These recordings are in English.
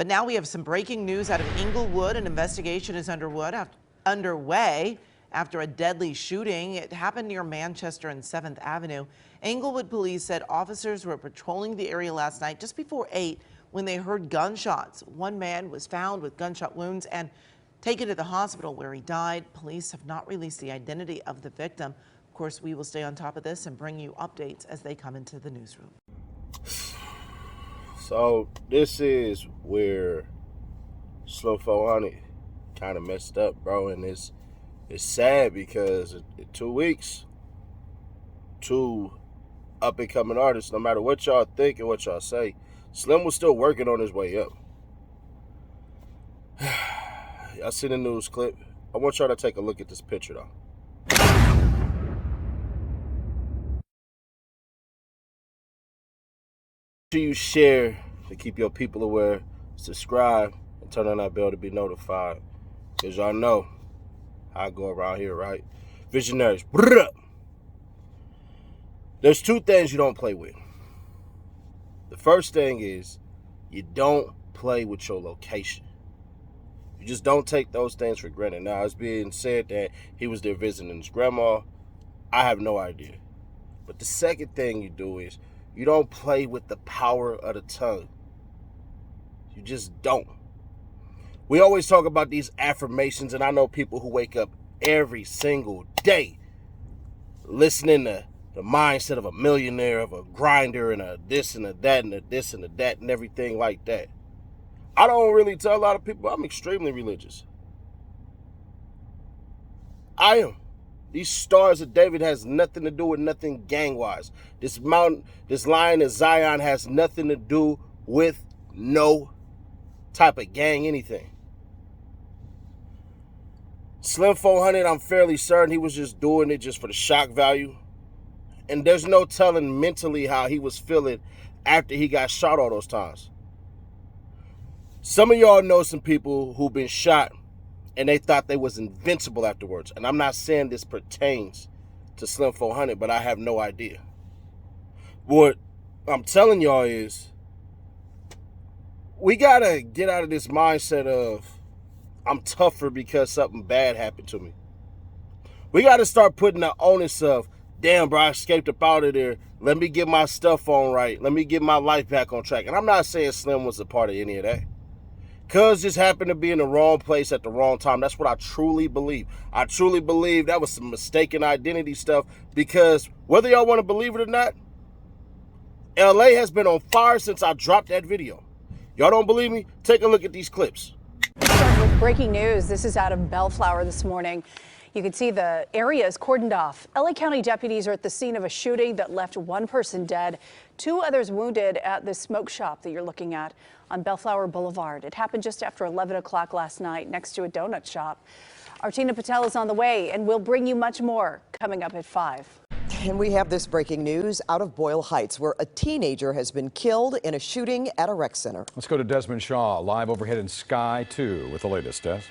But now we have some breaking news out of Inglewood. An investigation is underway after a deadly shooting. It happened near Manchester and 7th Avenue. Inglewood police said officers were patrolling the area last night just before 8 when they heard gunshots. One man was found with gunshot wounds and taken to the hospital where he died. Police have not released the identity of the victim. Of course, we will stay on top of this and bring you updates as they come into the newsroom. So this is where Slim400 kind of messed up, bro, and it's sad because in 2 weeks, 2 up-and-coming artists, no matter what y'all think and what y'all say, Slim was still working on his way up. Y'all seen the news clip? I want y'all to take a look at this picture, though. Make sure you share to keep your people aware, subscribe, and turn on that bell to be notified. Because y'all know how I go around here, right? Visionaries. Brrr. There's 2 things you don't play with. The first thing is you don't play with your location. You just don't take those things for granted. Now, it's being said that he was there visiting his grandma. I have no idea. But the second thing you do is you don't play with the power of the tongue. You just don't. We always talk about these affirmations, and I know people who wake up every single day listening to the mindset of a millionaire, of a grinder, and a this and a that, and a this and a that, and everything like that. I don't really tell a lot of people I'm extremely religious. I am. These stars of David has nothing to do with nothing gang-wise. This mountain, this lion of Zion has nothing to do with no type of gang anything. Slim400, I'm fairly certain he was just doing it just for the shock value. And there's no telling mentally how he was feeling after he got shot all those times. Some of y'all know some people who've been shot and they thought they was invincible afterwards. And I'm not saying this pertains to Slim400, but I have no idea. What I'm telling y'all is we gotta get out of this mindset of I'm tougher because something bad happened to me. We gotta start putting the onus of, damn, bro, I escaped up out of there. Let me get my stuff on right. Let me get my life back on track. And I'm not saying Slim was a part of any of that. Cuz just happened to be in the wrong place at the wrong time. That's what I truly believe. I truly believe that was some mistaken identity stuff because whether y'all want to believe it or not, LA has been on fire since I dropped that video. Y'all don't believe me? Take a look at these clips. Start with breaking news. This is out of Bellflower this morning. You can see the area is cordoned off. LA County deputies are at the scene of a shooting that left 1 person dead, 2 others wounded at the smoke shop that you're looking at on Bellflower Boulevard. It happened just after 11 o'clock last night next to a donut shop. Artina Patel is on the way, and we'll bring you much more coming up at 5. And we have this breaking news out of Boyle Heights, where a teenager has been killed in a shooting at a rec center. Let's go to Desmond Shaw, live overhead in Sky 2 with the latest, Des.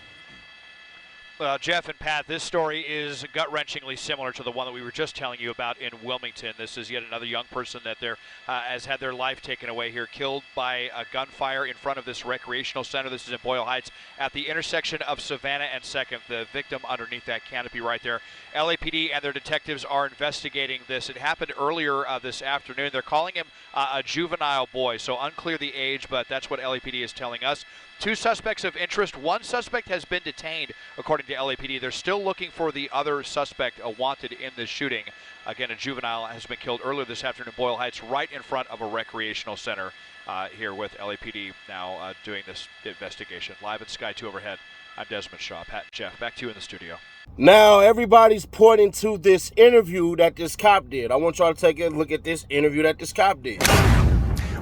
Well, Jeff and Pat, this story is gut-wrenchingly similar to the one that we were just telling you about in Wilmington. This is yet another young person that has had their life taken away here, killed by a gunfire in front of this recreational center. This is in Boyle Heights at the intersection of Savannah and 2nd. The victim underneath that canopy right there. LAPD and their detectives are investigating this. It happened earlier this afternoon. They're calling him a juvenile boy, so unclear the age, but that's what LAPD is telling us. 2 suspects of interest. 1 suspect has been detained, according to LAPD. They're still looking for the other suspect wanted in this shooting. Again, a juvenile has been killed earlier this afternoon in Boyle Heights, right in front of a recreational center here with LAPD now doing this investigation. Live at Sky 2 overhead, I'm Desmond Shaw. Pat and Jeff, back to you in the studio. Now, everybody's pointing to this interview that this cop did. I want y'all to take a look at this interview that this cop did.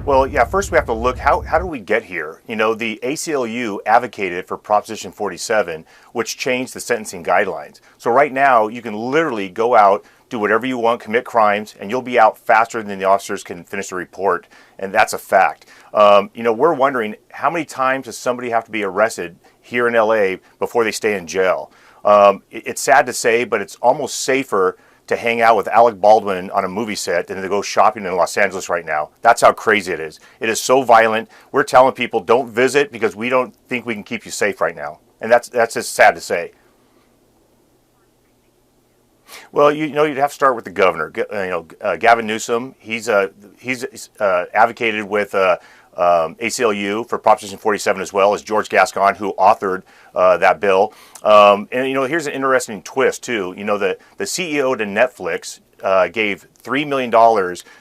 Well, yeah, first we have to look, how did we get here? You know, the ACLU advocated for Proposition 47, which changed the sentencing guidelines. So right now, you can literally go out, do whatever you want, commit crimes, and you'll be out faster than the officers can finish the report, and that's a fact. You know, we're wondering, how many times does somebody have to be arrested here in LA before they stay in jail? It's sad to say, but it's almost safer to hang out with Alec Baldwin on a movie set than to go shopping in Los Angeles right now. That's how crazy it is. It is so violent. We're telling people don't visit because we don't think we can keep you safe right now. And that's just sad to say. Well, you'd have to start with the governor. Gavin Newsom. He's advocated with ACLU for Proposition 47 as well as George Gascon, who authored that bill. And here's an interesting twist too. The CEO to Netflix gave $3 million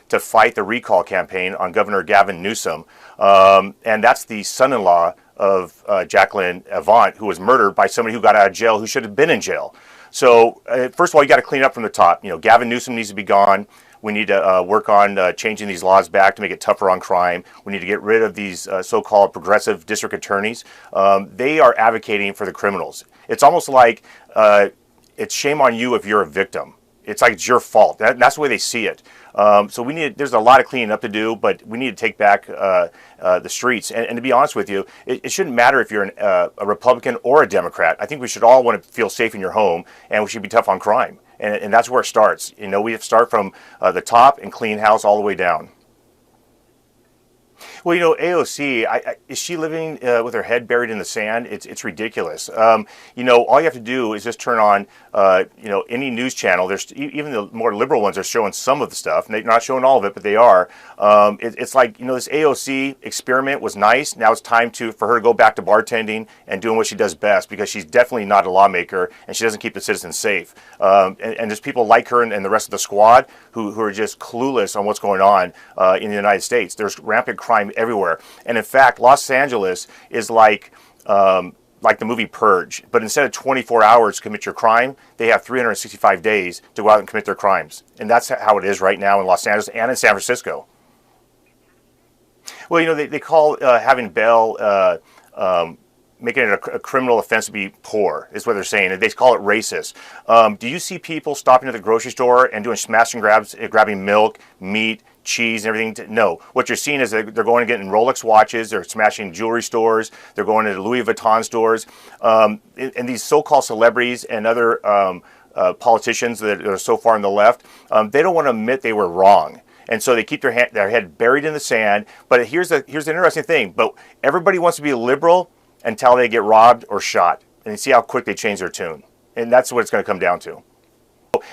to fight the recall campaign on Governor Gavin Newsom, and that's the son-in-law of Jacqueline Avant, who was murdered by somebody who got out of jail who should have been in jail. So first of all, you got to clean up from the top. Gavin Newsom needs to be gone. We need to work on changing these laws back to make it tougher on crime. We need to get rid of these so-called progressive district attorneys. They are advocating for the criminals. It's almost like it's shame on you if you're a victim. It's like it's your fault. That's the way they see it. So there's a lot of cleaning up to do, but we need to take back the streets. And to be honest with you, it shouldn't matter if you're a Republican or a Democrat. I think we should all want to feel safe in your home, and we should be tough on crime. And that's where it starts. We have to start from the top and clean house all the way down. Well, AOC, is she living with her head buried in the sand? It's ridiculous. All you have to do is just turn on, any news channel. There's even the more liberal ones are showing some of the stuff. They're not showing all of it, but they are. It's like, this AOC experiment was nice. Now it's time for her to go back to bartending and doing what she does best, because she's definitely not a lawmaker and she doesn't keep the citizens safe. And there's people like her and the rest of the squad who are just clueless on what's going on in the United States. There's rampant crime everywhere. And in fact, Los Angeles is like the movie Purge, but instead of 24 hours to commit your crime, they have 365 days to go out and commit their crimes. And that's how it is right now in Los Angeles and in San Francisco. Well, they call having bail, making it a criminal offense to be poor, is what they're saying. They call it racist. Do you see people stopping at the grocery store and doing smash and grabs, grabbing milk, meat, cheese, and everything? No. What you're seeing is they're going and getting Rolex watches, they're smashing jewelry stores, they're going to Louis Vuitton stores. And these so-called celebrities and other politicians that are so far on the left, they don't want to admit they were wrong. And so they keep their head buried in the sand. But here's the interesting thing. But everybody wants to be a liberal until they get robbed or shot. And you see how quick they change their tune. And that's what it's going to come down to.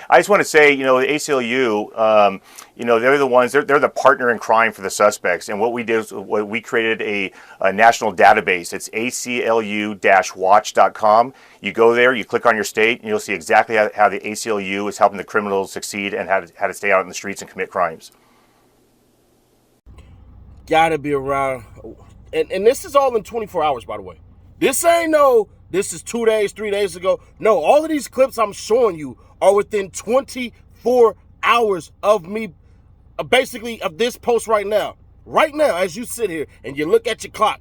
I just want to say, the ACLU, they're the ones, they're the partner in crime for the suspects. And what we did is we created a national database. It's aclu-watch.com. You go there, you click on your state, and you'll see exactly how the ACLU is helping the criminals succeed and how to stay out in the streets and commit crimes. Gotta be around. And this is all in 24 hours, by the way. This is 2 days, 3 days ago. No, all of these clips I'm showing you are within 24 hours of me, basically of this post right now. Right now, as you sit here and you look at your clock,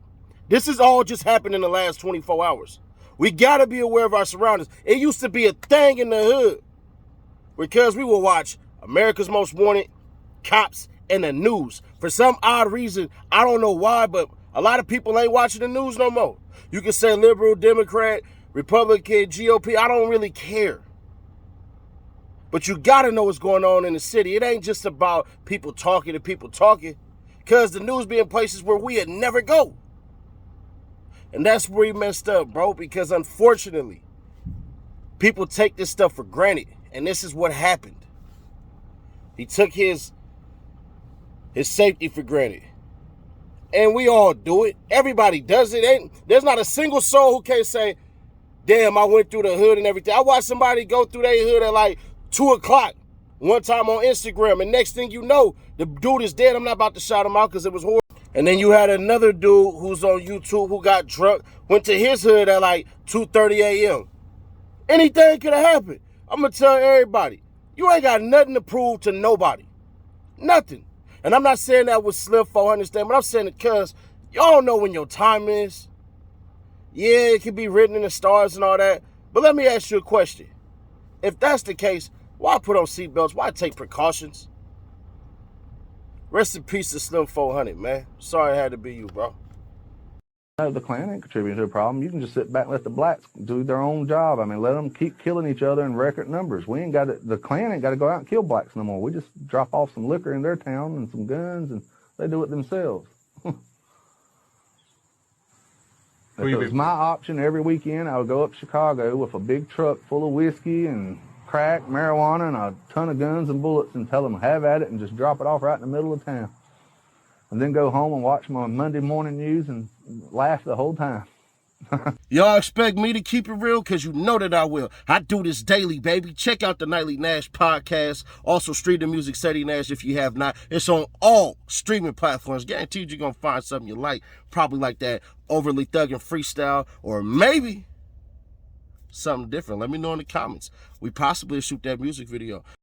this is all just happened in the last 24 hours. We gotta be aware of our surroundings. It used to be a thing in the hood because we will watch America's Most Wanted, Cops, and the news. For some odd reason, I don't know why, but a lot of people ain't watching the news no more. You can say liberal, Democrat, Republican, GOP, I don't really care. But you gotta know what's going on in the city. It ain't just about people talking to people talking, because the news be in places where we'd never go. And that's where he messed up, bro, because unfortunately, people take this stuff for granted. And this is what happened. He took his safety for granted. And we all do it. Everybody does it. There's not a single soul who can't say, damn, I went through the hood and everything. I watched somebody go through their hood at like 2 o'clock one time on Instagram. And next thing you know, the dude is dead. I'm not about to shout him out because it was horrible. And then you had another dude who's on YouTube who got drunk, went to his hood at like 2:30 a.m. Anything could have happened. I'm going to tell everybody, you ain't got nothing to prove to nobody. Nothing. And I'm not saying that with Slim400 stand, but I'm saying it because y'all know when your time is. Yeah, it can be written in the stars and all that. But let me ask you a question. If that's the case, why put on seatbelts? Why take precautions? Rest in peace to Slim400, man. Sorry it had to be you, bro. No, the Klan ain't contributing to the problem. You can just sit back and let the blacks do their own job. I mean, let them keep killing each other in record numbers. We ain't got to, the Klan ain't got to go out and kill blacks no more. We just drop off some liquor in their town and some guns, and they do it themselves. If it was my option every weekend, I would go up to Chicago with a big truck full of whiskey and crack, marijuana, and a ton of guns and bullets and tell them have at it and just drop it off right in the middle of town. And then go home and watch my Monday morning news and laugh the whole time. Y'all expect me to keep it real? Because you know that I will. I do this daily, baby. Check out the Nightly Nash podcast. Also, stream the music Steady Nash if you have not. It's on all streaming platforms. Guaranteed you're going to find something you like. Probably like that overly thugging freestyle, or maybe something different. Let me know in the comments. We possibly shoot that music video.